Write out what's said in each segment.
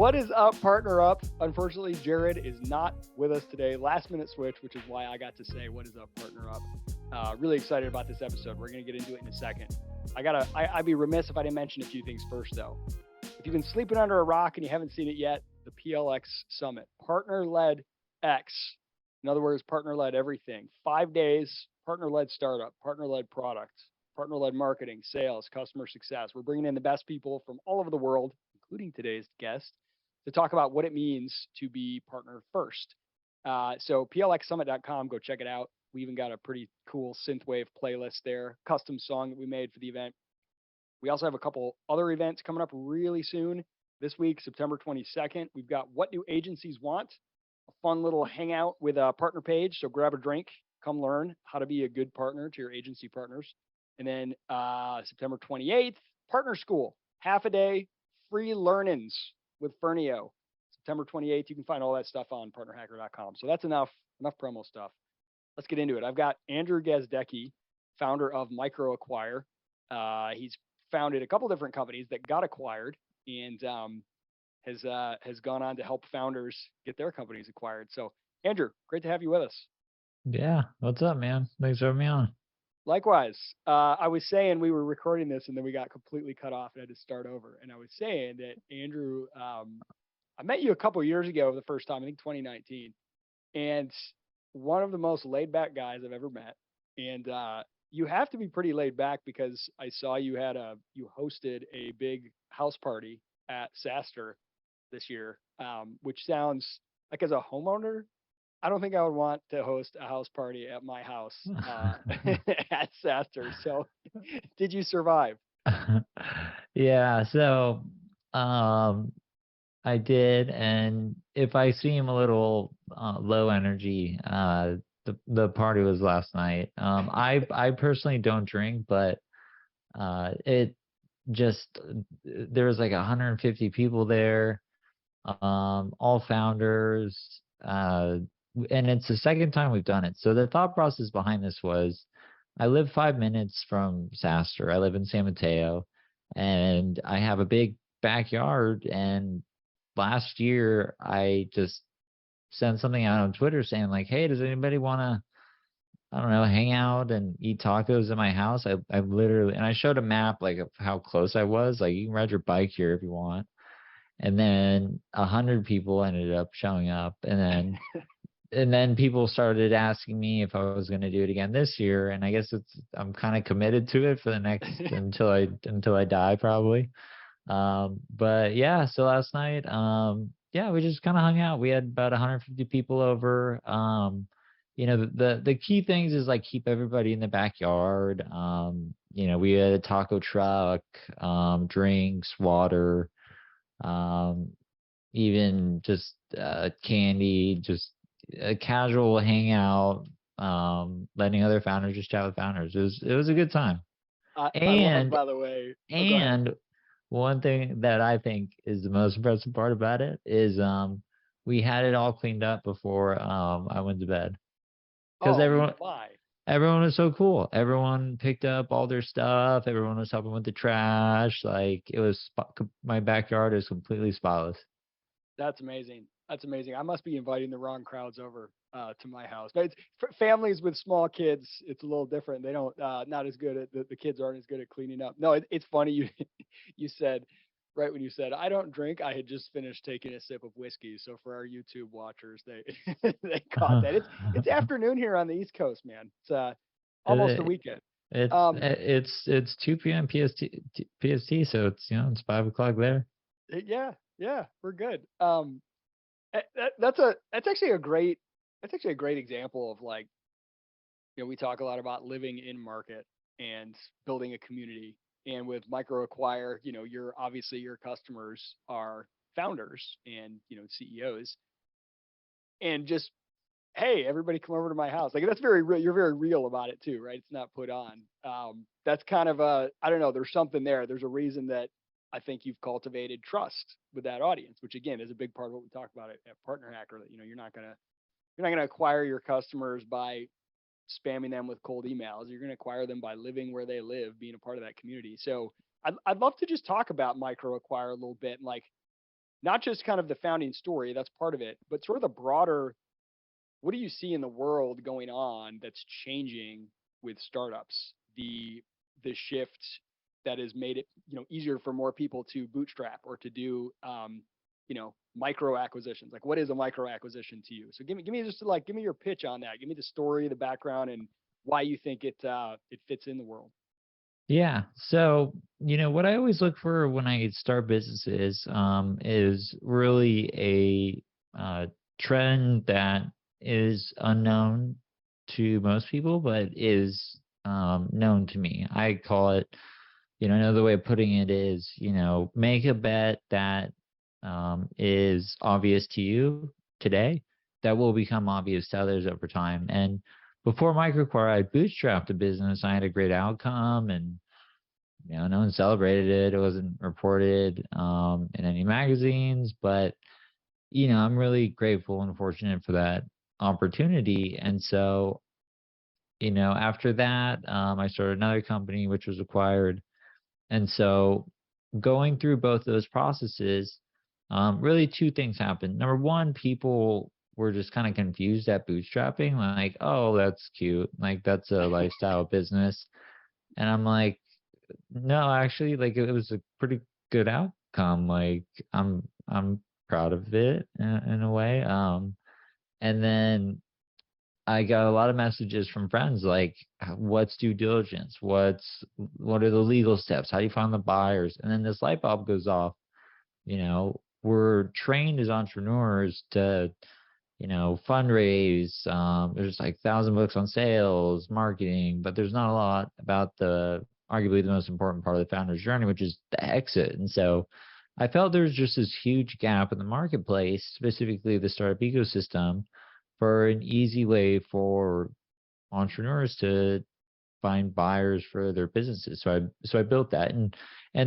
What is up, Partner Up? Unfortunately, Jared is not with us today. Last minute switch, which is why I got to say, what is up, Partner Up? Really excited about this episode. We're going to get into it in a second. I'd be remiss if I didn't mention a few things first, though. If you've been sleeping under a rock and you haven't seen it yet, the PLX Summit, partner-led X. In other words, partner-led everything. 5 days, partner-led startup, partner-led product, partner-led marketing, sales, customer success. We're bringing in the best people from all over the world, including today's guest, to talk about what it means to be partner first. So plxsummit.com, go check it out. We even got a pretty cool synthwave playlist there, custom song that we made for the event. We also have a couple other events coming up really soon. This week, September 22nd, we've got What Do Agencies Want? A fun little hangout with a partner page. So grab a drink, come learn how to be a good partner to your agency partners. And then September 28th, Partner School, half a day, free learnings with Fernio. September 28th, you can find all that stuff on partnerhacker.com. So that's enough promo stuff. Let's get into it. I've got Andrew Gazdecki, founder of Microacquire. He's founded a couple different companies that got acquired and has gone on to help founders get their companies acquired. So Andrew, great to have you with us. Yeah, what's up, man? Thanks for having me on. Likewise. I was saying we were recording this and then we got completely cut off and had to start over. And I was saying that Andrew, I met you a couple years ago the first time, I think 2019, and one of the most laid back guys I've ever met. And you have to be pretty laid back because I saw you hosted a big house party at SaaStr this year, which sounds like, as a homeowner, I don't think I would want to host a house party at my house at SaaStr. So did you survive? Yeah, so I did, and if I seem a little low energy, the party was last night. I personally don't drink, but it just, there was like 150 people there, all founders, and it's the second time we've done it. So the thought process behind this was, I live 5 minutes from SaaStr. I live in San Mateo, and I have a big backyard. And last year, I just sent something out on Twitter saying like, "Hey, does anybody want to, I don't know, hang out and eat tacos at my house?" I literally, and I showed a map like of how close I was. Like, you can ride your bike here if you want. And then 100 people ended up showing up, and then people started asking me if I was going to do it again this year. And I guess I'm kind of committed to it for the next until I die probably. But yeah, so last night, yeah, we just kind of hung out. We had about 150 people over. The key things is like keep everybody in the backyard. We had a taco truck, drinks, water, even just candy, just a casual hangout, letting other founders just chat with founders. It was a good time. I love, by the way. One thing that I think is the most impressive part about it is we had it all cleaned up before I went to bed. Because everyone was so cool. Everyone picked up all their stuff. Everyone was helping with the trash. Like, it was my backyard is completely spotless. That's amazing. I must be inviting the wrong crowds over to my house. But it's, for families with small kids, it's a little different. They don't not as good at the kids aren't as good at cleaning up. No, it's funny you said right when you said I don't drink. I had just finished taking a sip of whiskey. So for our YouTube watchers, they caught that. It's afternoon here on the East Coast, man. It's almost the weekend. It's 2 p.m. PST, so it's 5 o'clock there. Yeah, we're good. That's actually a great example of, like, we talk a lot about living in market and building a community. And with Microacquire, your customers are founders and CEOs, and just, hey, everybody come over to my house. Like, that's very real. You're very real about it too, right? It's not put on. That's kind of I don't know. There's something there. There's a reason that I think you've cultivated trust with that audience, which again is a big part of what we talk about at Partner Hacker. That you're not gonna acquire your customers by spamming them with cold emails. You're gonna acquire them by living where they live, being a part of that community. So I'd love to just talk about Microacquire a little bit, and like not just kind of the founding story, that's part of it, but sort of the broader, what do you see in the world going on that's changing with startups? The shift that has made it, easier for more people to bootstrap or to do, micro acquisitions. Like, what is a micro acquisition to you? So give me your pitch on that. Give me the story, the background, and why you think it fits in the world. Yeah. So, what I always look for when I start businesses is really a trend that is unknown to most people, but is known to me. I call it, another way of putting it is, make a bet that is obvious to you today that will become obvious to others over time. And before Microacquire, I bootstrapped a business. I had a great outcome, and no one celebrated it. It wasn't reported in any magazines, but I'm really grateful and fortunate for that opportunity. And so, after that, I started another company which was acquired. And so, going through both those processes, really two things happened. Number one, people were just kind of confused at bootstrapping, like, oh, that's cute, like that's a lifestyle business. And I'm like, no, actually, like it was a pretty good outcome. Like I'm proud of it in a way. And then I got a lot of messages from friends like, what's due diligence? What are the legal steps? How do you find the buyers? And then this light bulb goes off. We're trained as entrepreneurs to, fundraise. There's like 1,000 books on sales, marketing, but there's not a lot about the arguably the most important part of the founder's journey, which is the exit. And so I felt there's just this huge gap in the marketplace, specifically the startup ecosystem, for an easy way for entrepreneurs to find buyers for their businesses. So I built that, and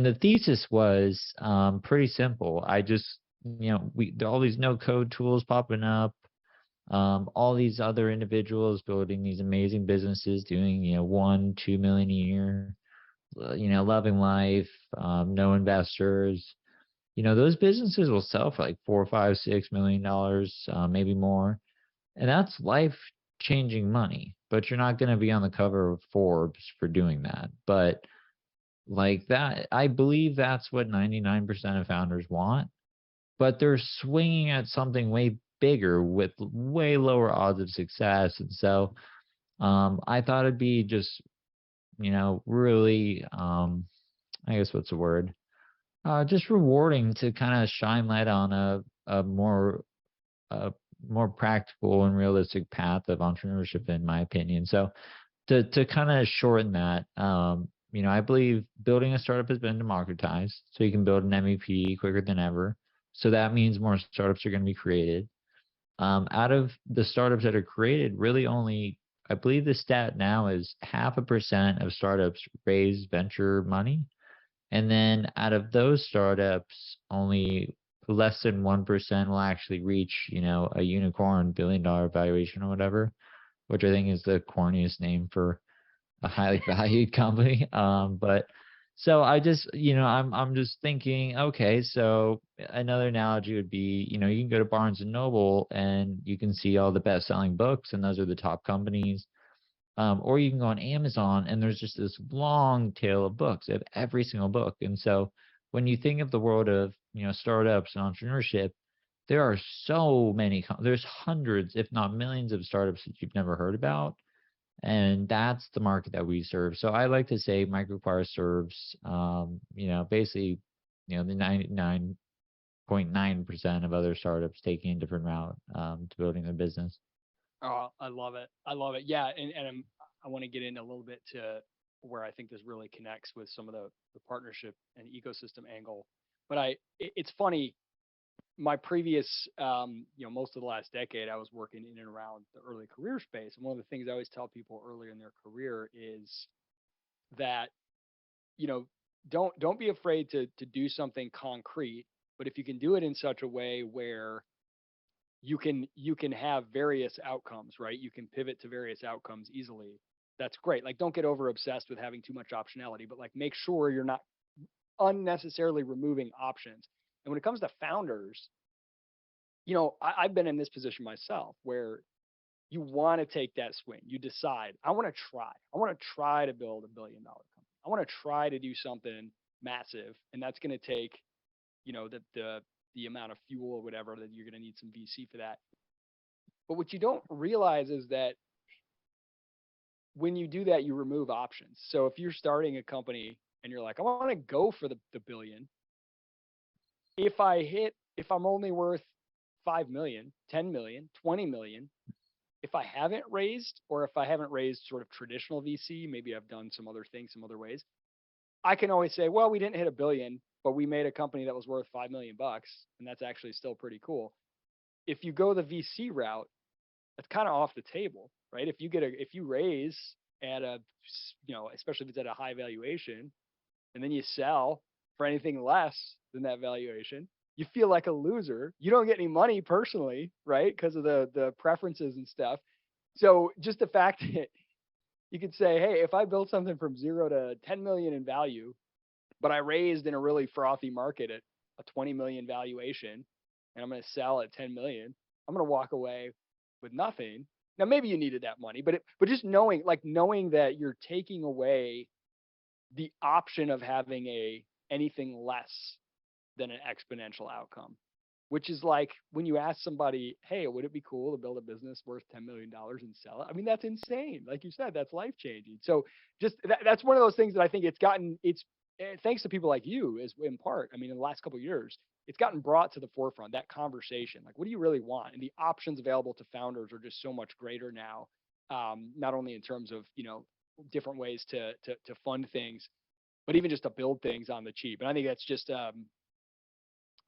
the thesis was pretty simple. I just all these no code tools popping up, all these other individuals building these amazing businesses, doing 1-2 million a year, loving life, no investors. Those businesses will sell for like 4, 5, 6 million dollars, maybe more, and that's life changing money. But you're not going to be on the cover of Forbes for doing that. But like that, I believe that's what 99% of founders want, but they're swinging at something way bigger with way lower odds of success. And so I thought it'd be just, really, I guess what's the word? Just rewarding to kind of shine light on a a more practical and realistic path of entrepreneurship, in my opinion. So to kind of shorten that, I believe building a startup has been democratized, so you can build an MVP quicker than ever. So that means more startups are going to be created. Out of the startups that are created, really only, I believe the stat now is 0.5% of startups raise venture money. And then out of those startups, only less than 1% will actually reach, a unicorn $1 billion valuation or whatever, which I think is the corniest name for a highly valued company. But so I just, I'm just thinking, okay, so another analogy would be, you can go to Barnes and Noble and you can see all the best selling books, and those are the top companies. Or you can go on Amazon and there's just this long tail of books of every single book. And so when you think of the world of, startups and entrepreneurship, there are so many, there's hundreds, if not millions of startups that you've never heard about. And that's the market that we serve. So I like to say Microacquire serves, basically, the 99.9% of other startups taking a different route to building their business. Oh, I love it. I love it. Yeah, and I want to get in a little bit to where I think this really connects with some of the partnership and ecosystem angle. But it's funny. My previous, most of the last decade, I was working in and around the early career space. And one of the things I always tell people earlier in their career is that, don't be afraid to do something concrete, but if you can do it in such a way where you can have various outcomes, right? You can pivot to various outcomes easily. That's great. Like, don't get over obsessed with having too much optionality, but like make sure you're not unnecessarily removing options. And when it comes to founders, I've been in this position myself where you want to take that swing. You decide, I want to try. I want to try to build $1 billion company. I want to try to do something massive, and that's going to take, the amount of fuel or whatever that you're going to need some VC for that. But what you don't realize is that when you do that, you remove options. So if you're starting a company and you're like, I want to go for the billion, if I'm only worth 5 million, 10 million, 20 million, if I haven't raised, or if I haven't raised sort of traditional VC, maybe I've done some other things, some other ways, I can always say, well, we didn't hit $1 billion, but we made a company that was worth $5 million, and that's actually still pretty cool. If you go the VC route, that's kind of off the table, right? If you raise at especially if it's at a high valuation, and then you sell for anything less than that valuation, you feel like a loser. You don't get any money personally, right? Because of the preferences and stuff. So just the fact that you could say, hey, if I built something from 0 to 10 million in value, but I raised in a really frothy market at a 20 million valuation, and I'm going to sell at 10 million, I'm going to walk away with nothing. Now, maybe you needed that money, but just knowing that you're taking away the option of having anything less than an exponential outcome, which is like when you ask somebody, hey, would it be cool to build a business worth $10 million and sell it? I mean, that's insane. Like you said, that's life changing. So just that's one of those things that I think it's thanks to people like you, is in part, I mean, in the last couple of years, it's gotten brought to the forefront, that conversation. Like, what do you really want? And the options available to founders are just so much greater now. Not only in terms of, different ways to fund things, but even just to build things on the cheap. And I think that's just, I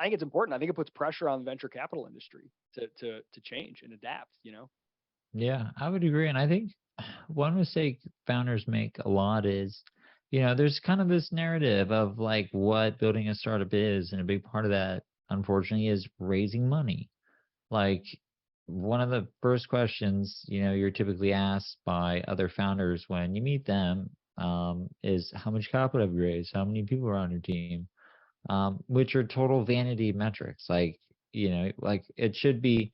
think it's important. I think it puts pressure on the venture capital industry to change and adapt, Yeah, I would agree. And I think one mistake founders make a lot is, there's kind of this narrative of like what building a startup is. And a big part of that, unfortunately, is raising money. Like one of the first questions, you're typically asked by other founders when you meet them, is how much capital have you raised? How many people are on your team? Which are total vanity metrics. Like, like it should be,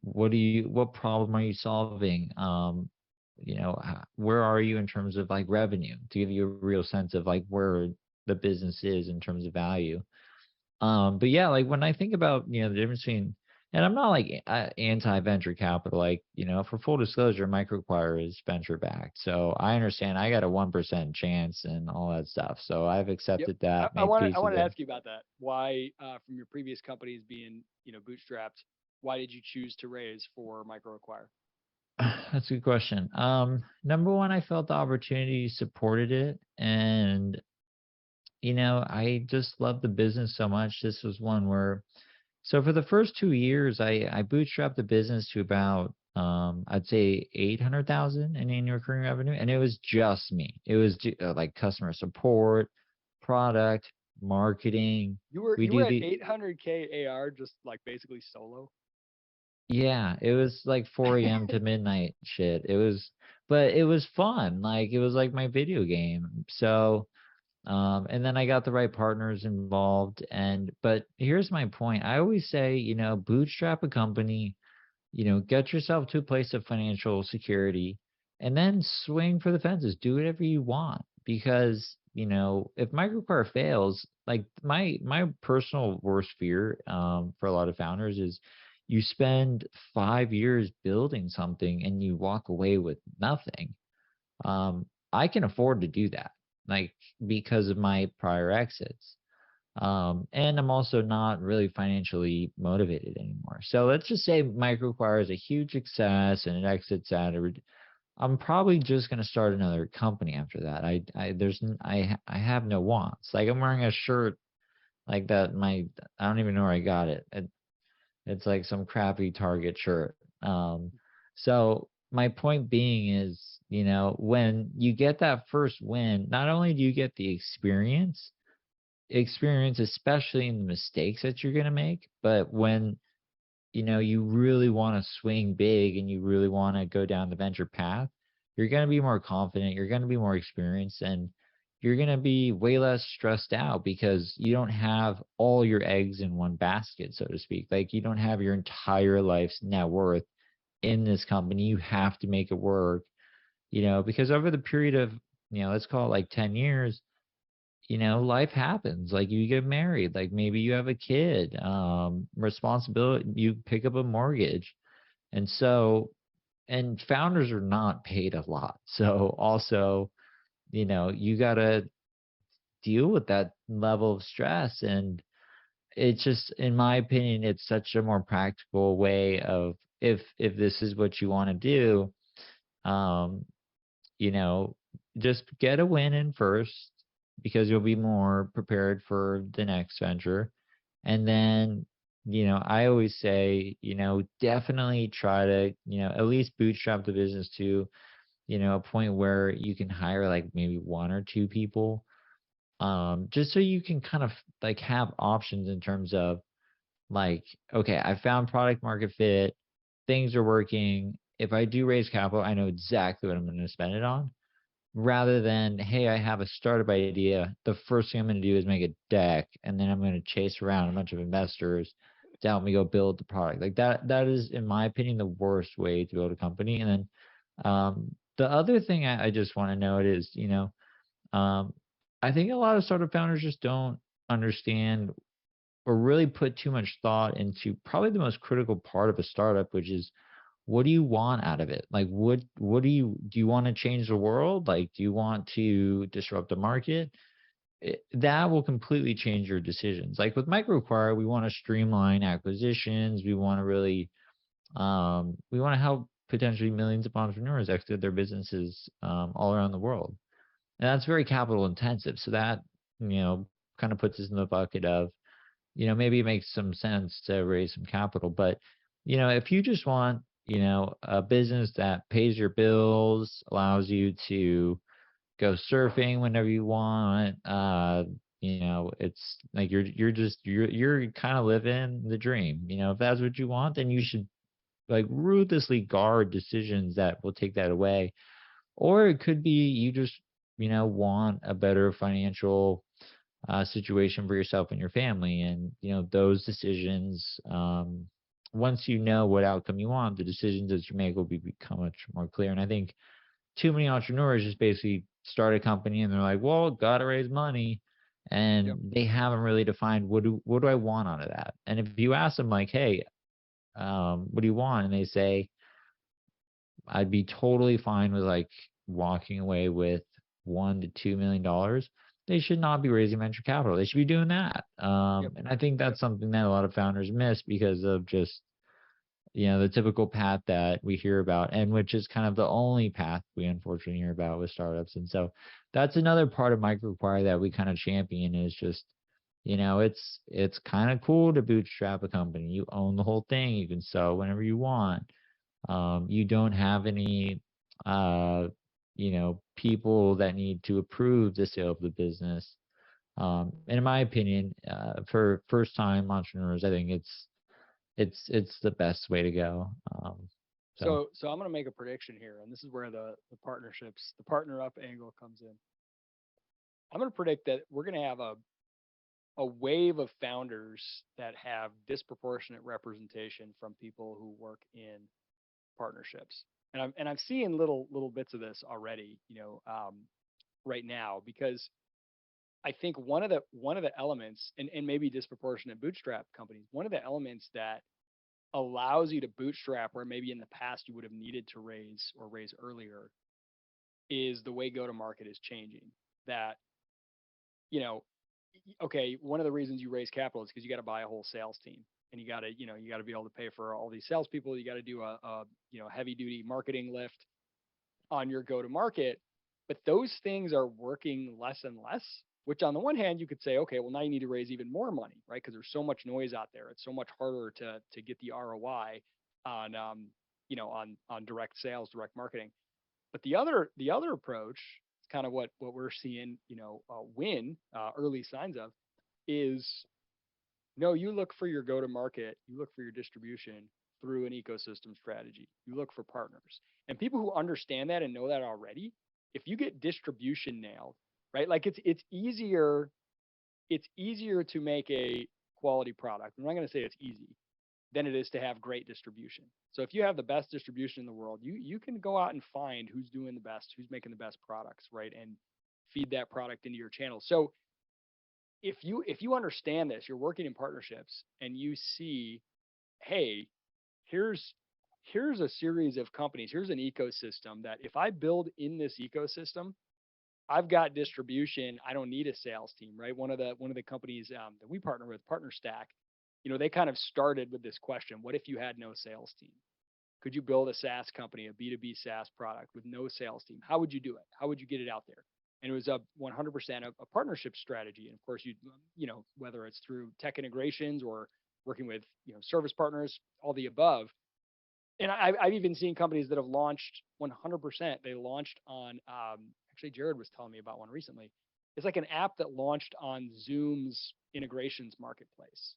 what problem are you solving? Where are you in terms of like revenue, to give you a real sense of like where the business is in terms of value. But yeah, like when I think about, the difference between, and I'm not like anti-venture capital, like, for full disclosure, Microacquire is venture backed. So I understand I got a 1% chance and all that stuff. So I've Yep. accepted that, I made wanted peace I with wanted to it. ask you about that. Why, from your previous companies being, bootstrapped, why did you choose to raise for Microacquire? That's a good question. Number one, I felt the opportunity supported it. And, I just love the business so much. This was one where, so for the first 2 years, I bootstrapped the business to about, I'd say 800,000 in annual recurring revenue. And it was just me. It was like customer support, product, marketing. We You were do at the, 800K AR, just like basically solo. Yeah, it was like 4 a.m. to midnight shit. But it was fun. Like it was like my video game. So, and then I got the right partners involved. But here's my point. I always say, bootstrap a company, get yourself to a place of financial security, and then swing for the fences. Do whatever you want. Because, if Microacquire fails, like my personal worst fear, for a lot of founders is you spend 5 years building something and you walk away with nothing. I can afford to do that, like because of my prior exits. And I'm also not really financially motivated anymore. So let's just say Microacquire is a huge success and it exits at I'm probably just gonna start another company after that. I have no wants. Like I'm wearing a shirt like that. I don't even know where I got it. It's like some crappy Target shirt. So my point being is, when you get that first win, not only do you get the experience, especially in the mistakes that you're going to make, but when, you really want to swing big and you really want to go down the venture path, you're going to be more confident, you're going to be more experienced. And, you're going to be way less stressed out because you don't have all your eggs in one basket, so to speak. Like you don't have your entire life's net worth in this company. You have to make it work, because over the period of, let's call it like 10 years, life happens. Like you get married, like maybe you have a kid, responsibility, you pick up a mortgage. And so, and founders are not paid a lot. So also, you got to deal with that level of stress. And it's just, in my opinion, it's such a more practical way of, if this is what you want to do, um, you know, just get a win in first because you'll be more prepared for the next venture. And then, I always say, definitely try to, at least bootstrap the business to, a point where you can hire like maybe one or two people, just so you can kind of like have options in terms of like, okay, I found product market fit, things are working. If I do raise capital, I know exactly what I'm going to spend it on, rather than, hey, I have a startup idea. The first thing I'm going to do is make a deck, and then I'm going to chase around a bunch of investors to help me go build the product. Like that is, in my opinion, the worst way to build a company. And then the other thing I just want to note is, um, I think a lot of startup founders just don't understand or really put too much thought into probably the most critical part of a startup, which is, what do you want out of it? Like, what do you want to change the world? Like, do you want to disrupt the market? That will completely change your decisions. Like with Microacquire, we want to streamline acquisitions. We want to really, we want to help potentially millions of entrepreneurs exit their businesses all around the world. And that's very capital intensive. So that, kind of puts us in the bucket of, maybe it makes some sense to raise some capital. But, if you just want, a business that pays your bills, allows you to go surfing whenever you want, it's like you're kind of living the dream. If that's what you want, then you should like ruthlessly guard decisions that will take that away. Or it could be you just, want a better financial situation for yourself and your family. And, those decisions, once you know what outcome you want, the decisions that you make will become much more clear. And I think too many entrepreneurs just basically start a company and they're like, well, gotta raise money. And Yep. they haven't really defined what do I want out of that. And if you ask them like, hey, what do you want? And they say, I'd be totally fine with like walking away with $1 to $2 million. They should not be raising venture capital. They should be doing that. Yep. And I think Yep. that's something that a lot of founders miss because of just, the typical path that we hear about, and which is kind of the only path we unfortunately hear about with startups. And so that's another part of Microacquire that we kind of champion is just, it's kind of cool to bootstrap a company. You own the whole thing. You can sell whenever you want. You don't have any, people that need to approve the sale of the business. And in my opinion, for first time entrepreneurs, I think it's the best way to go. So So I'm going to make a prediction here, and this is where the partnerships, the partner up angle comes in. I'm going to predict that we're going to have a wave of founders that have disproportionate representation from people who work in partnerships. And I'm seeing little bits of this already, right now, because I think one of the elements, and maybe disproportionate bootstrap companies, one of the elements that allows you to bootstrap where maybe in the past you would have needed to raise earlier is the way go to market is changing. That, you know, okay, one of the reasons you raise capital is because you got to buy a whole sales team, and you got to be able to pay for all these salespeople. You got to do a heavy duty marketing lift on your go to market. But those things are working less and less, which on the one hand you could say, okay, well now you need to raise even more money, right? Because there's so much noise out there. It's so much harder to get the ROI on on direct sales, direct marketing. But the other approach, kind of what we're seeing, win early signs of, is no, you look for your go to market, you look for your distribution through an ecosystem strategy. You look for partners and people who understand that and know that already. If you get distribution nailed, right? Like it's easier to make a quality product. I'm not going to say it's easy than it is to have great distribution. So if you have the best distribution in the world, you can go out and find who's doing the best, who's making the best products, right? And feed that product into your channel. So if you understand this, you're working in partnerships and you see, hey, here's here's a series of companies, here's an ecosystem that if I build in this ecosystem, I've got distribution. I don't need a sales team, right? One of the companies that we partner with, PartnerStack, they kind of started with this question: what if you had no sales team? Could you build a SaaS company, a B2B SaaS product with no sales team? How would you do it? How would you get it out there? And it was a 100% a partnership strategy. And of course, whether it's through tech integrations or working with service partners, all the above. And I've even seen companies that have launched 100%. They launched on, actually, Jared was telling me about one recently. It's like an app that launched on Zoom's integrations marketplace.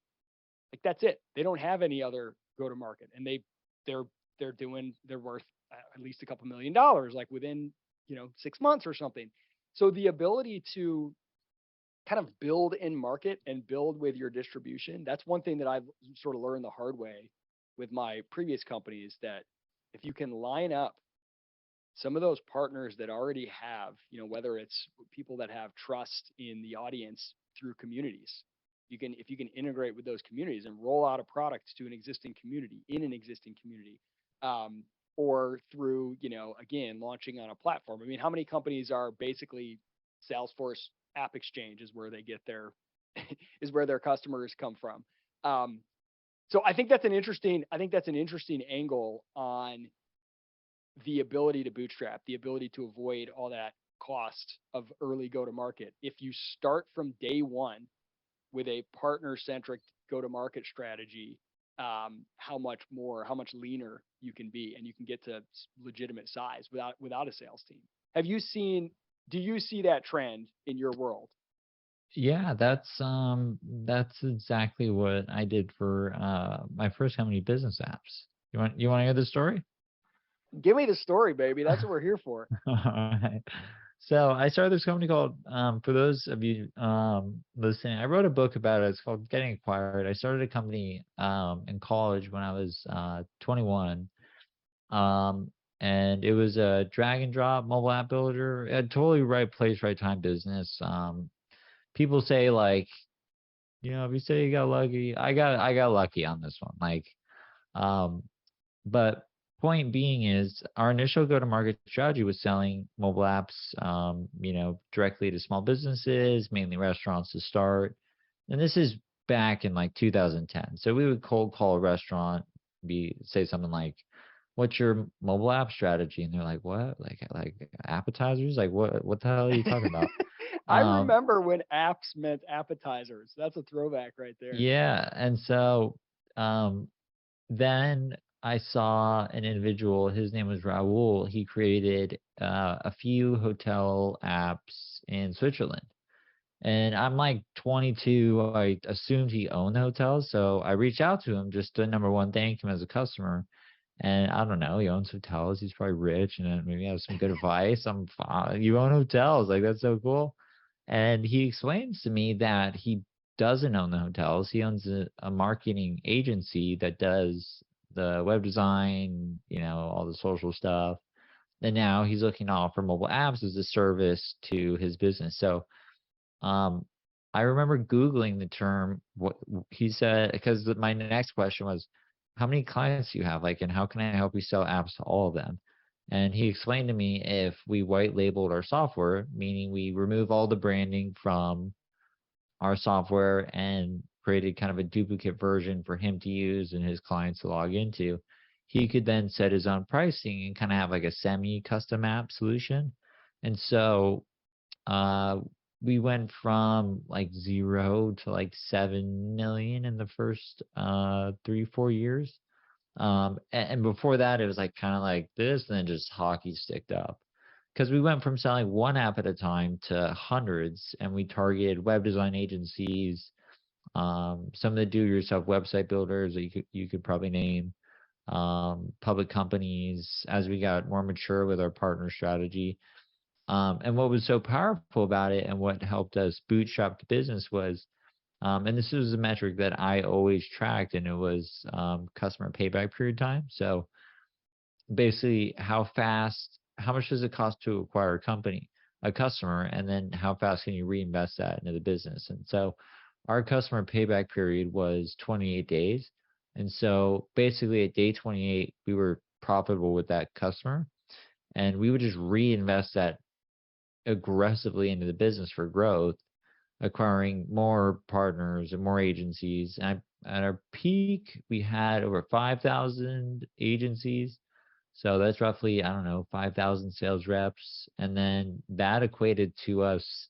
Like that's it. They don't have any other go to market, and they're worth at least a couple $1 million, like within 6 months or something. So the ability to kind of build in market and build with your distribution, that's one thing that I've sort of learned the hard way with my previous companies, that if you can line up some of those partners that already have, whether it's people that have trust in the audience through communities, if you can integrate with those communities and roll out a product to an existing community in an existing community, or through, again, launching on a platform. I mean, how many companies are basically Salesforce App Exchange is where they get their, is where their customers come from. So I think that's an interesting angle on the ability to bootstrap, the ability to avoid all that cost of early go to market. If you start from day one with a partner centric go to market strategy, how much leaner you can be, and you can get to legitimate size without a sales team. Do you see that trend in your world? Yeah, that's exactly what I did for my first company, business apps. You want to hear the story? Give me the story, baby. That's what we're here for. All right. So I started this company called, for those of you listening, I wrote a book about it. It's called Getting Acquired. I started a company in college when I was 21. And it was a drag and drop mobile app builder, a totally right place, right time business. People say, like, if you say you got lucky, I got lucky on this one. Like, but point being is our initial go-to-market strategy was selling mobile apps, directly to small businesses, mainly restaurants to start. And this is back in like 2010. So we would cold call a restaurant, say something like, "What's your mobile app strategy?" And they're like, "What? Like appetizers? Like what the hell are you talking about?" I remember when apps meant appetizers. That's a throwback right there. Yeah. And so then I saw an individual, his name was Raul. He created a few hotel apps in Switzerland. And I'm like 22. I assumed he owned the hotels. So I reached out to him just to, number one, thank him as a customer. And I don't know, he owns hotels. He's probably rich and maybe has some good advice. You own hotels. Like, that's so cool. And he explains to me that he doesn't own the hotels. He owns a marketing agency that does the web design, all the social stuff. And now he's looking to offer mobile apps as a service to his business. So I remember Googling the term, what he said, because my next question was, how many clients do you have? Like, and how can I help you sell apps to all of them? And he explained to me, if we white labeled our software, meaning we remove all the branding from our software and created kind of a duplicate version for him to use and his clients to log into, he could then set his own pricing and kind of have like a semi-custom app solution. And so we went from like 0 to like 7 million in the first 3-4 years. And before that, it was like kind of like this, and then just hockey sticked up, because we went from selling one app at a time to hundreds, and we targeted web design agencies, some of the do-it-yourself website builders that you could probably name, public companies. As we got more mature with our partner strategy, And what was so powerful about it and what helped us bootstrap the business was, and this was a metric that I always tracked, and it was customer payback period time. So basically, how much does it cost to acquire a customer, and then how fast can you reinvest that into the business? And so our customer payback period was 28 days. And so basically at day 28, we were profitable with that customer, and we would just reinvest that aggressively into the business for growth, acquiring more partners and more agencies. And at our peak, we had over 5,000 agencies. So that's roughly, I don't know, 5,000 sales reps. And then that equated to us,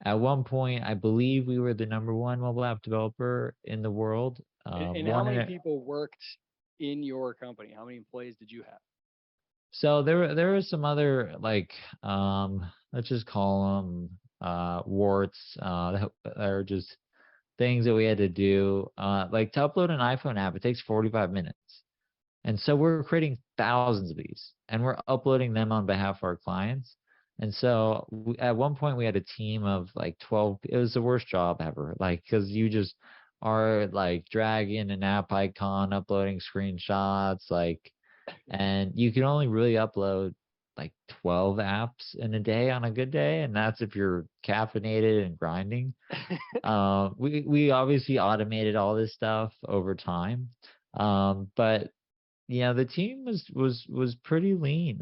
at one point, I believe we were the number one mobile app developer in the world. And how many people worked in your company? How many employees did you have? So there was some other, like, let's just call them warts, that are just things that we had to do. Like to upload an iPhone app, it takes 45 minutes. And so we're creating thousands of these, and we're uploading them on behalf of our clients. And so at one point we had a team of like 12. It was the worst job ever. Like, cause you just are like dragging an app icon, uploading screenshots, like, and you can only really upload like 12 apps in a day on a good day. And that's if you're caffeinated and grinding. We obviously automated all this stuff over time. But the team was pretty lean.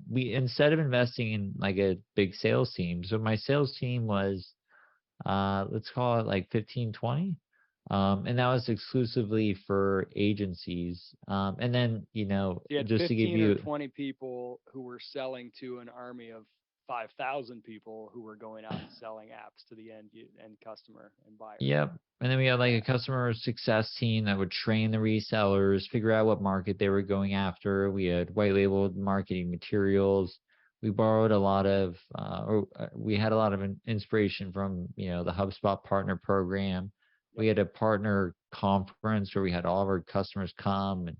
We, instead of investing in like a big sales team, so my sales team was, let's call it like 15, 20. And that was exclusively for agencies. And then, You had just to give 15 or you, 20 people who were selling to an army of 5,000 people who were going out and selling apps to the end customer and buyer. yep. And then we had like a customer success team that would train the resellers, figure out what market they were going after. We had white labeled marketing materials. We borrowed a lot of, we had a lot of inspiration from, the HubSpot partner program. We had a partner conference where we had all of our customers come and,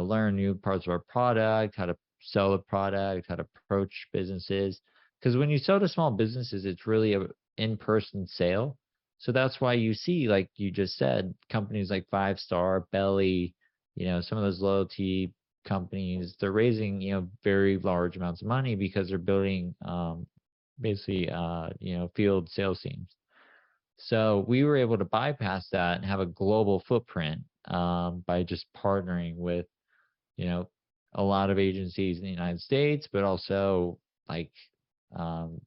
learn new parts of our product, how to sell the product, how to approach businesses. Because when you sell to small businesses, it's really a in-person sale. So that's why you see, like you just said, companies like Five Star, Belly, some of those loyalty companies, they're raising, very large amounts of money because they're building, basically, field sales teams. So we were able to bypass that and have a global footprint, by just partnering with, you know, a lot of agencies in the United States, but also like, um,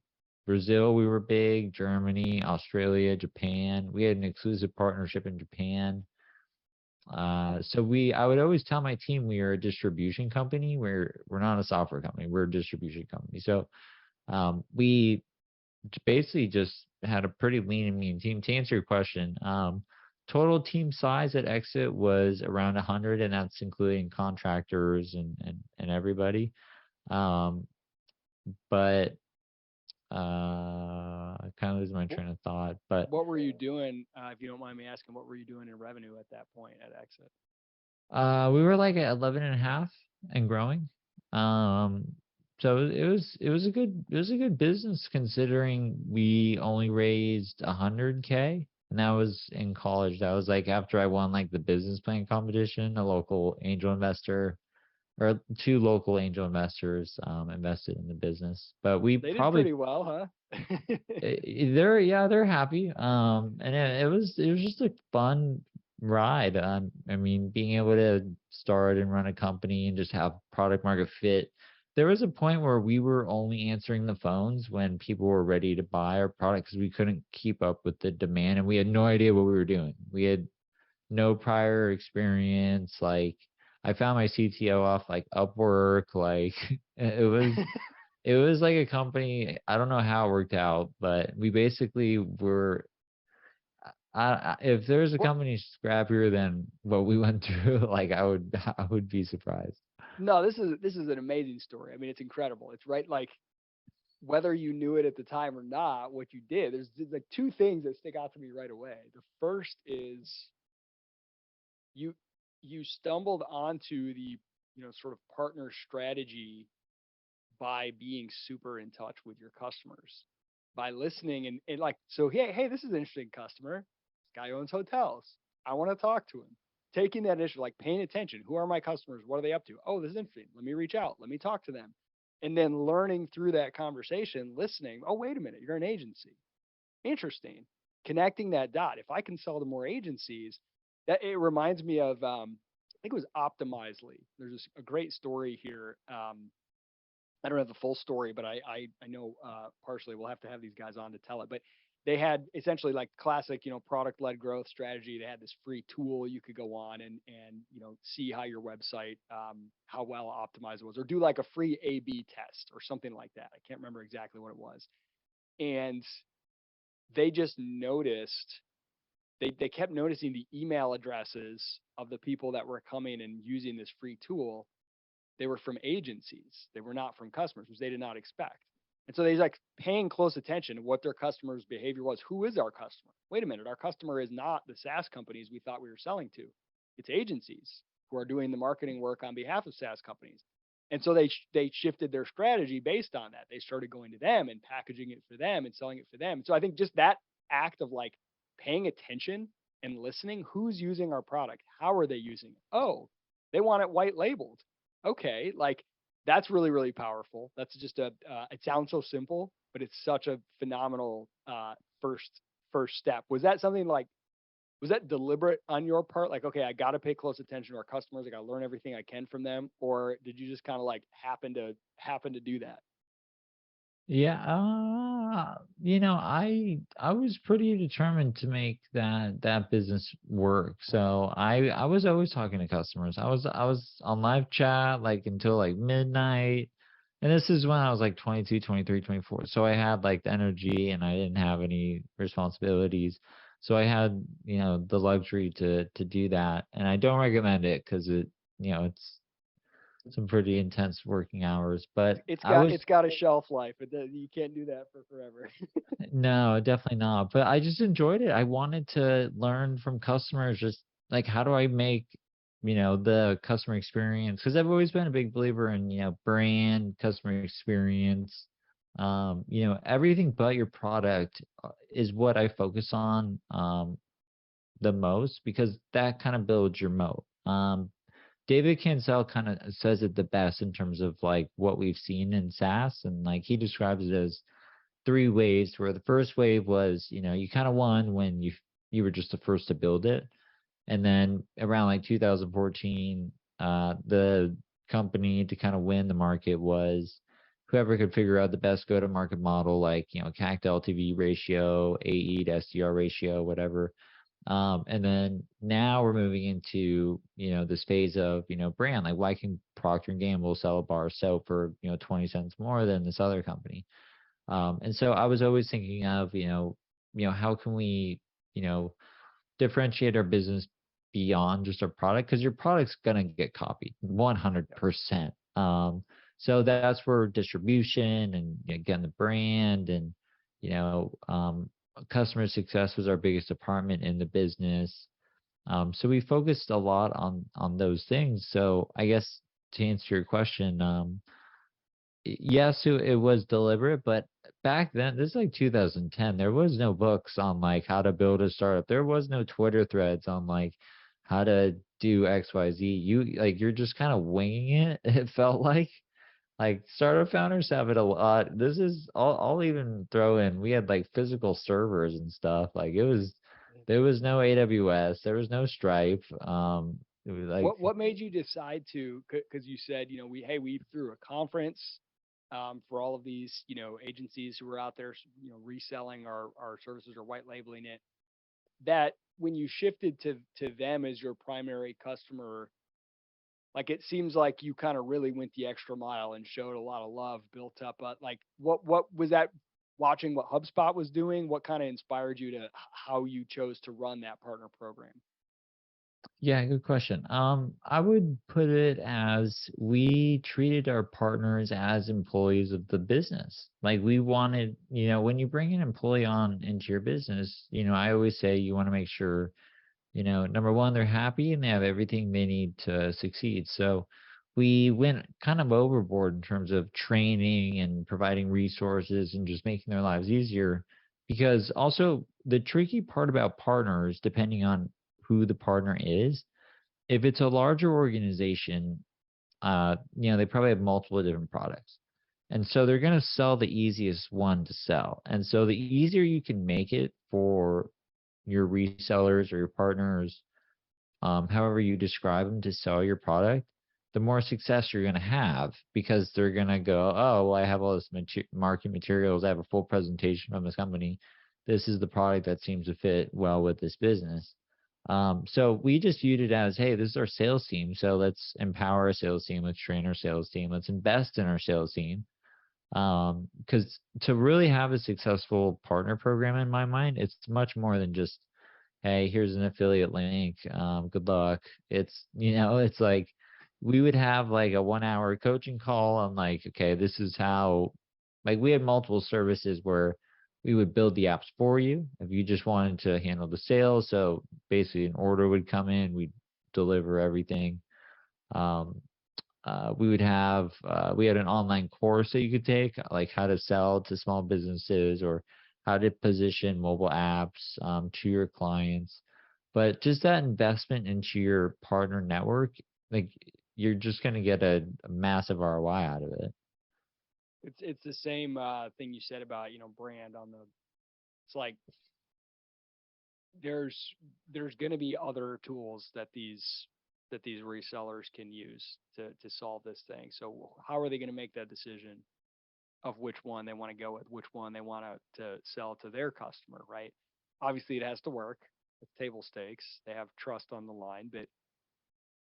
Brazil, we were big, Germany, Australia, Japan. We had an exclusive partnership in Japan. So I would always tell my team we are a distribution company. We're not a software company. We're a distribution company. So, we basically just had a pretty lean and mean team. To answer your question, total team size at exit was around 100, and that's including contractors and everybody. But I kind of lose my train of thought. But What were you doing, if you don't mind me asking, what were you doing in revenue at that point at exit? we were like at 11 and a half and growing. Um, so it was a good business considering we only raised 100K, and that was in college. That was like after I won like the business plan competition. A local angel investor, or two local angel investors, invested in the business. But we They did probably pretty well, huh? they're happy. And it was just a fun ride. I mean, being able to start and run a company and just have product market fit. There was a point where we were only answering the phones when people were ready to buy our product because we couldn't keep up with the demand, and we had no idea what we were doing. We had no prior experience. Like, I found my CTO off like Upwork. Like, it was like a company. I don't know how it worked out, but we basically were. If there's a Well, company scrappier than what we went through, like I would be surprised. no, this is an amazing story. I mean, it's incredible. It's right, like whether you knew it at the time or not, what you did. There's like two things that stick out to me right away. The first is you you stumbled onto the sort of partner strategy by being super in touch with your customers, by listening and like, so hey, this is an interesting customer. This guy owns hotels. I want to talk to him. Taking that issue, like paying attention. Who are my customers? What are they up to? Oh, this is interesting. Let me reach out. Let me talk to them. And then learning through that conversation, listening. Oh, wait a minute. You're an agency. Interesting. Connecting that dot. If I can sell to more agencies, that it reminds me of I think it was Optimizely. There's a great story here. I don't have the full story, but I know partially. We'll have to have these guys on to tell it. But they had essentially like classic, product led growth strategy. They had this free tool you could go on and see how your website, how well optimized it was, or do like a free A/B test or something like that. I can't remember exactly what it was. And they just noticed they kept noticing the email addresses of the people that were coming and using this free tool. They were from agencies. They were not from customers, which they did not expect. And so they like paying close attention to what their customers' behavior was. Who is our customer? Wait a minute, our customer is not the SaaS companies we thought we were selling to. It's agencies who are doing the marketing work on behalf of SaaS companies. And so they shifted their strategy based on that. They started going to them and packaging it for them and selling it for them. So I think just that act of like paying attention and listening, who's using our product? How are they using it? Oh, they want it white labeled. Okay, like that's really, really powerful. That's just it sounds so simple, but it's such a phenomenal first step. Was that something like, was that deliberate on your part? Like, okay, I got to pay close attention to our customers. I got to learn everything I can from them. Or did you just kind of like happen to do that? Yeah, I was pretty determined to make that business work. So I was always talking to customers. I was on live chat like until like midnight. And this is when I was like 22, 23, 24. So I had like the energy and I didn't have any responsibilities. So I had, the luxury to do that. And I don't recommend it because it's some pretty intense working hours. But It's I got was it's got a shelf life. You can't do that for forever. No, definitely not. But I just enjoyed it. I wanted to learn from customers, just like how do I make, the customer experience? Because I've always been a big believer in, brand, customer experience, everything but your product is what I focus on the most because that kind of builds your moat. David Cancel kind of says it the best in terms of like what we've seen in SaaS, and like he describes it as three waves where the first wave was, you kind of won when you were just the first to build it. And then around like 2014, the company to kind of win the market was whoever could figure out the best go-to-market model, like, CAC to LTV ratio, AE to SDR ratio, whatever. And then now we're moving into, this phase of, brand, like why can Procter and Gamble sell a bar of soap for, 20 cents more than this other company? And so I was always thinking of, how can we, differentiate our business beyond just our product? Because your product's gonna get copied 100%. So that's where distribution and getting the brand and you know customer success was our biggest department in the business. So we focused a lot on those things. So I guess to answer your question, yes, it was deliberate, but back then, this is like 2010, there was no books on like how to build a startup. There was no Twitter threads on like how to do XYZ. You're just kind of winging it. It felt like startup founders have it a lot. This is I'll even throw in, we had like physical servers and stuff. There was no AWS, there was no Stripe. It was like What made you decide to? Because you said, we threw a conference for all of these, agencies who were out there, reselling our services or white labeling it. That when you shifted to them as your primary customer, like it seems like you kind of really went the extra mile and showed a lot of love, built up. Like what was that? Watching what HubSpot was doing, what kind of inspired you to how you chose to run that partner program? Yeah, good question. I would put it as we treated our partners as employees of the business. Like we wanted, when you bring an employee on into your business, I always say you want to make sure, number one, they're happy and they have everything they need to succeed. So we went kind of overboard in terms of training and providing resources and just making their lives easier. Because also the tricky part about partners, depending on who the partner is, if it's a larger organization, they probably have multiple different products. And so they're going to sell the easiest one to sell. And so the easier you can make it for your resellers or your partners, however you describe them, to sell your product, the more success you're going to have, because they're going to go, oh, well, I have all this marketing materials. I have a full presentation from this company. This is the product that seems to fit well with this business. So we just viewed it as, hey, this is our sales team. So let's empower our sales team. Let's train our sales team. Let's invest in our sales team. Because to really have a successful partner program, in my mind, it's much more than just, hey, here's an affiliate link. Good luck. It's like we would have like a 1 hour coaching call on like, okay, this is how, like we had multiple services where we would build the apps for you if you just wanted to handle the sales. So basically an order would come in, we'd deliver everything. Um, we had an online course that you could take, like how to sell to small businesses or how to position mobile apps to your clients. But just that investment into your partner network, like you're just going to get a massive ROI out of it. It's the same thing you said about brand on the. It's like there's going to be other tools that these resellers can use to solve this thing. So how are they going to make that decision of which one they want to go with, which one they want to sell to their customer, right? Obviously, it has to work. It's table stakes. They have trust on the line, but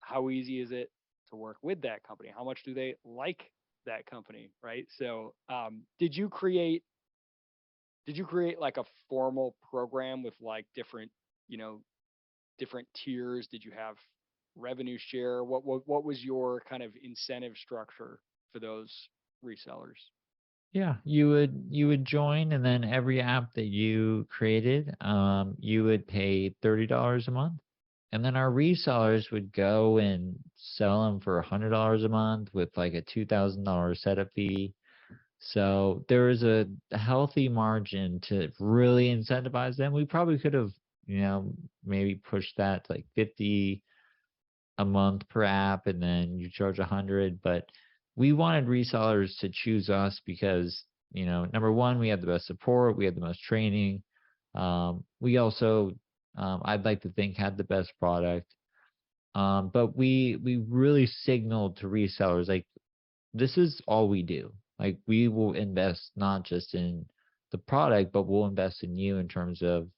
how easy is it to work with that company? How much do they like that company, right? So, did you create like a formal program with like different, you know, different tiers? Did you have revenue share? What was your kind of incentive structure for those resellers? Yeah, you would join, and then every app that you created, you would pay $30 a month, and then our resellers would go and sell them for $100 a month with like a $2,000 setup fee. So there was a healthy margin to really incentivize them. We probably could have, maybe pushed that to like 50 a month per app, and then you charge 100. But we wanted resellers to choose us because, number one, we had the best support, we had the most training. We also, I'd like to think, had the best product. But we really signaled to resellers like, this is all we do. Like, we will invest not just in the product, but we'll invest in you in terms of,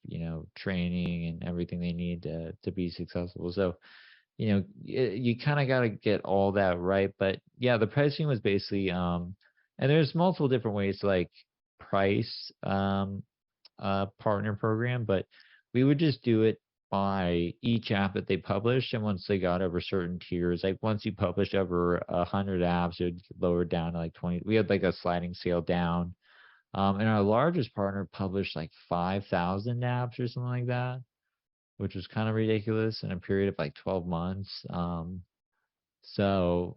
training and everything they need to be successful. So, you kind of got to get all that right. But yeah, the pricing was basically, and there's multiple different ways to like price partner program, but we would just do it by each app that they published. And once they got over certain tiers, like once you published over 100 apps, it would get lowered down to like 20. We had like a sliding scale down. And our largest partner published like 5,000 apps or something like that, which was kind of ridiculous in a period of like 12 months. So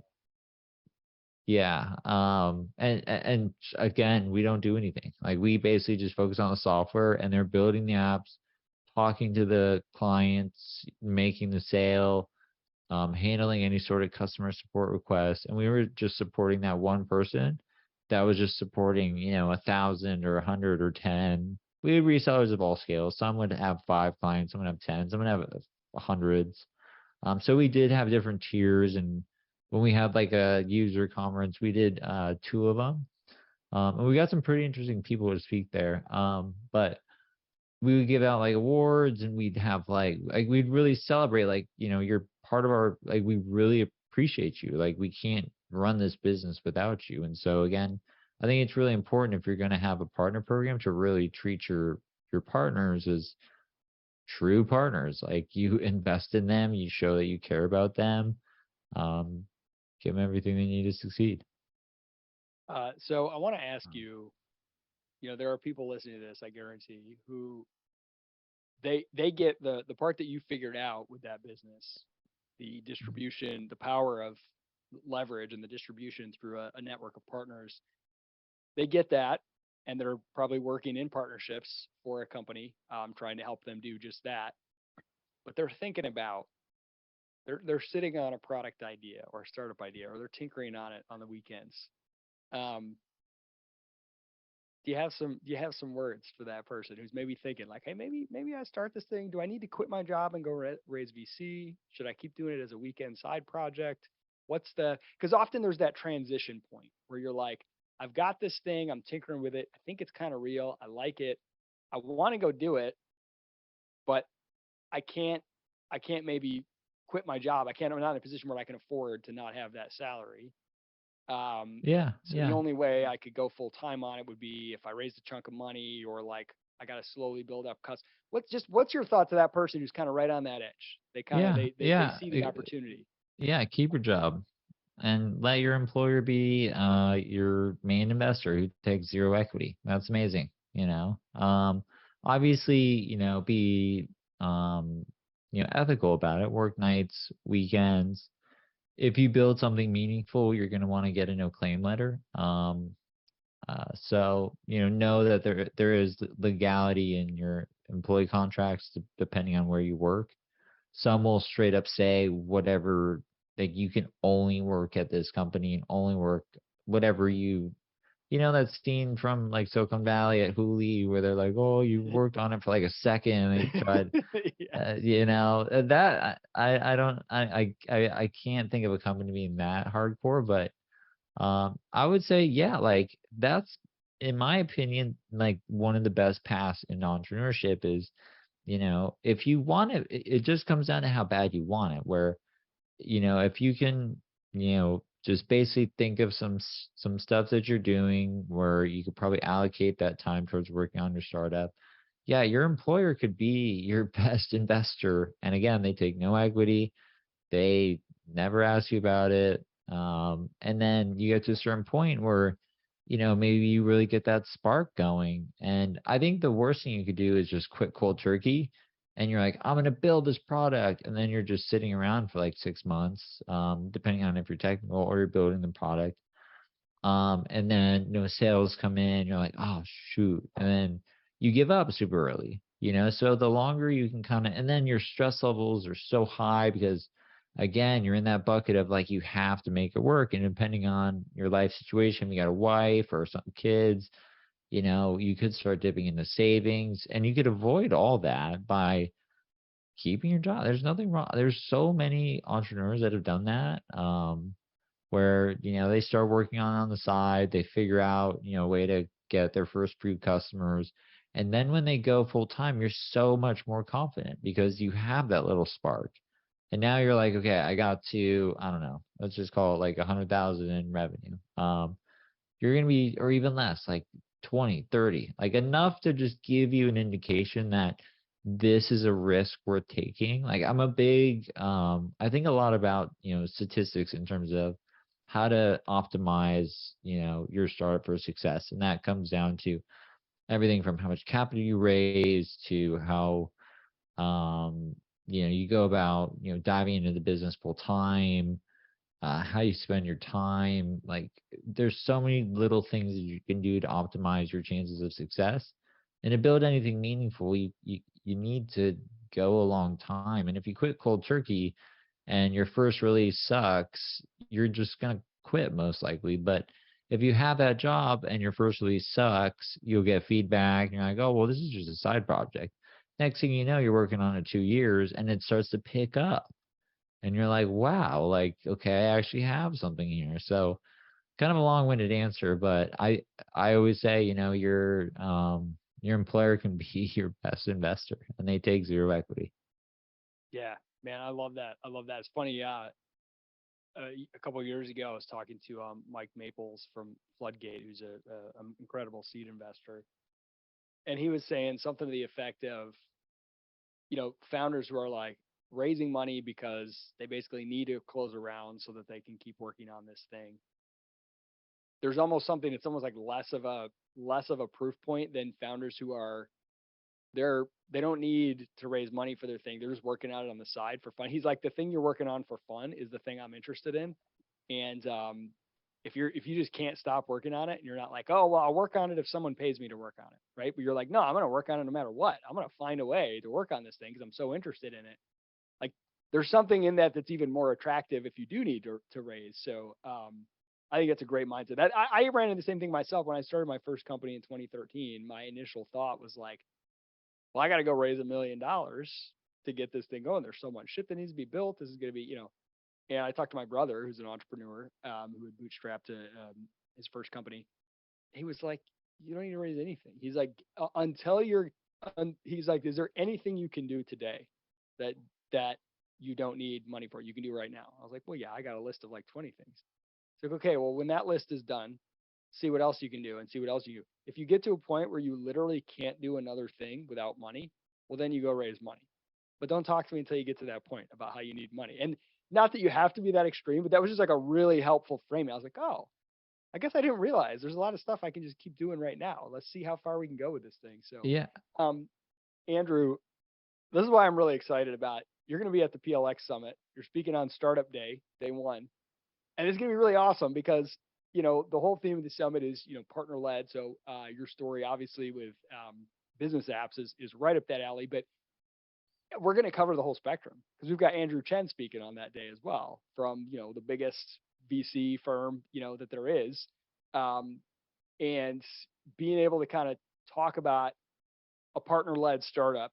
yeah, and again, we don't do anything. Like we basically just focus on the software, and they're building the apps, talking to the clients, making the sale, handling any sort of customer support requests, and we were just supporting that one person that was just supporting, 1,000 or 100 or 10. We had resellers of all scales. Some would have 5 clients, some would have 10, some would have hundreds. So we did have different tiers, and when we had like a user conference, we did two of them, and we got some pretty interesting people to speak there. But we would give out like awards, and we'd have like we'd really celebrate, like, you're part of our, like, we really appreciate you, like we can't run this business without you. And so again, I think it's really important, if you're going to have a partner program, to really treat your partners as true partners. Like, you invest in them, you show that you care about them, um give them everything they need to succeed. So I want to ask you, there are people listening to this, I guarantee, who they get the part that you figured out with that business, the distribution, the power of leverage and the distribution through a network of partners, they get that, and they're probably working in partnerships for a company, trying to help them do just that. But they're thinking about, they're sitting on a product idea or a startup idea, or they're tinkering on it on the weekends. Um, do you have some words for that person who's maybe thinking like, hey, maybe I start this thing. Do I need to quit my job and go raise VC? Should I keep doing it as a weekend side project? What's the, because often there's that transition point where you're like, I've got this thing, I'm tinkering with it, I think it's kind of real, I like it, I want to go do it, but I can't I can't maybe quit my job. I'm not in a position where I can afford to not have that salary. Yeah, So the yeah. only way I could go full time on it would be if I raised a chunk of money, or like I got to slowly build up customers. What's your thought to that person who's kind of right on that edge? They kind of Yeah, they yeah, see the opportunity. yeah. Keep your job and let your employer be your main investor who takes zero equity. That's amazing. Obviously, be um, ethical about it. Work nights, weekends. If you build something meaningful, you're going to want to get a no claim letter. So know that there is legality in your employee contracts depending on where you work. Some will straight up say whatever, like you can only work at this company and only work whatever that scene from like Silicon Valley at Hulu where they're like, oh, you worked on it for like a second and they tried, Yeah. that I don't, I can't think of a company being that hardcore, but I would say, yeah, like that's, in my opinion, like one of the best paths in entrepreneurship is, if you want it, it just comes down to how bad you want it. Where, if you can, just basically think of some stuff that you're doing where you could probably allocate that time towards working on your startup. Yeah, your employer could be your best investor. And again, they take no equity. They never ask you about it. And then you get to a certain point where, maybe you really get that spark going. And I think the worst thing you could do is just quit cold turkey. And you're like, I'm going to build this product. And then you're just sitting around for like 6 months, depending on if you're technical or you're building the product. And then, sales come in, you're like, oh, shoot. And then you give up super early, so the longer you can kind of, and then your stress levels are so high because, again, you're in that bucket of like, you have to make it work. And depending on your life situation, you got a wife or some kids, you could start dipping into savings and you could avoid all that by keeping your job. There's nothing wrong. There's so many entrepreneurs that have done that. Where they start working on the side, they figure out a way to get their first few customers, and then when they go full time, you're so much more confident because you have that little spark, and now you're like, okay, I got to, I don't know, let's just call it like 100,000 in revenue. You're gonna be, or even less, like 20, 30, like enough to just give you an indication that this is a risk worth taking. Like I'm a big, I think a lot about statistics in terms of how to optimize your startup for success, and that comes down to everything from how much capital you raise to how you go about diving into the business full time, how you spend your time. Like there's so many little things that you can do to optimize your chances of success. And to build anything meaningful, you need to go a long time. And if you quit cold turkey and your first release sucks, you're just gonna quit most likely. But if you have that job and your first release sucks, you'll get feedback and you're like, oh well, this is just a side project. Next thing you know, you're working on it 2 years and it starts to pick up and you're like, wow, like, okay, I actually have something here. So kind of a long-winded answer, but I always say, your employer can be your best investor and they take zero equity. Yeah, man, I love that. I love that. It's funny. A couple of years ago, I was talking to Mike Maples from Floodgate, who's a incredible seed investor, and he was saying something to the effect of, founders who are like raising money because they basically need to close a round so that they can keep working on this thing. There's almost something, it's almost like less of a proof point than founders who are, they don't need to raise money for their thing. They're just working on it on the side for fun. He's like, the thing you're working on for fun is the thing I'm interested in. And if you just can't stop working on it, and you're not like, oh, well, I'll work on it if someone pays me to work on it, right? But you're like, no, I'm going to work on it no matter what. I'm going to find a way to work on this thing because I'm so interested in it. Like, there's something in that that's even more attractive if you do need to raise. So I think that's a great mindset. I ran into the same thing myself when I started my first company in 2013. My initial thought was like, well, I got to go raise $1 million to get this thing going. There's so much shit that needs to be built. This is going to be, and I talked to my brother, who's an entrepreneur, who had bootstrapped his first company. He was like, you don't need to raise anything. He's like, he's like, is there anything you can do today that you don't need money for? You can do right now. I was like, well, yeah, I got a list of like 20 things. It's like, okay, well, when that list is done, see what else you can do and see what else you do. If you get to a point where you literally can't do another thing without money, well, then you go raise money. But don't talk to me until you get to that point about how you need money. And not that you have to be that extreme, but that was just like a really helpful framing. I was like, oh, I guess I didn't realize there's a lot of stuff I can just keep doing right now. Let's see how far we can go with this thing. So, Yeah. Andrew, this is why I'm really excited about it. You're going to be at the PLX Summit. You're speaking on Startup Day, day one. And it's going to be really awesome because, the whole theme of the summit is, partner led. So your story, obviously, with business apps is right up that alley. But we're going to cover the whole spectrum because we've got Andrew Chen speaking on that day as well from, the biggest VC firm, that there is. And being able to kind of talk about a partner led startup,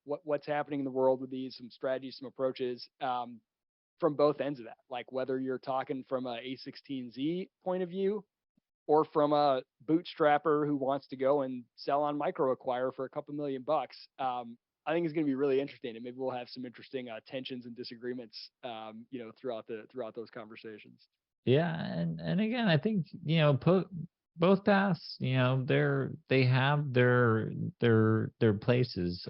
what's happening in the world with these, some strategies, some approaches, from both ends of that, like whether you're talking from a A16Z point of view or from a bootstrapper who wants to go and sell on Microacquire for a couple $1 million. I think it's going to be really interesting, and maybe we'll have some interesting tensions and disagreements, throughout those conversations. Yeah, and again, I think both paths, they have their places.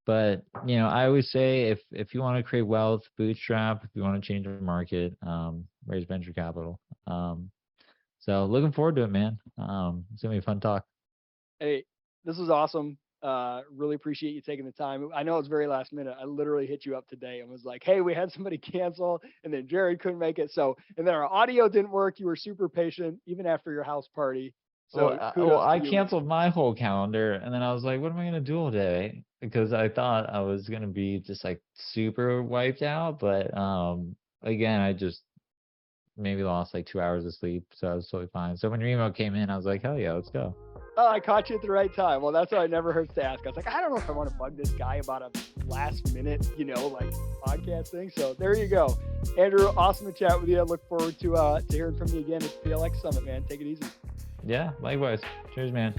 But I always say if you want to create wealth, bootstrap. If you want to change the market, raise venture capital. So looking forward to it, man. It's gonna be a fun talk. Hey, this was awesome. Really appreciate you taking the time. I know it's very last minute. I literally hit you up today and was like, hey, we had somebody cancel, and then Jared couldn't make it. So, and then our audio didn't work. You were super patient, even after your house party. So I canceled my whole calendar, and then I was like, what am I gonna do all day? Because I thought I was gonna be just like super wiped out. But again, I just maybe lost like 2 hours of sleep, so I was totally fine. So when your email came in, I was like, hell yeah, let's go. Oh, I caught you at the right time. Well, that's why it never hurts to ask. I was like, I don't know if I want to bug this guy about a last minute, like podcast thing. So there you go. Andrew, awesome to chat with you. I look forward to hearing from you again at the PLX Summit, man. Take it easy. Yeah, likewise. Cheers, man.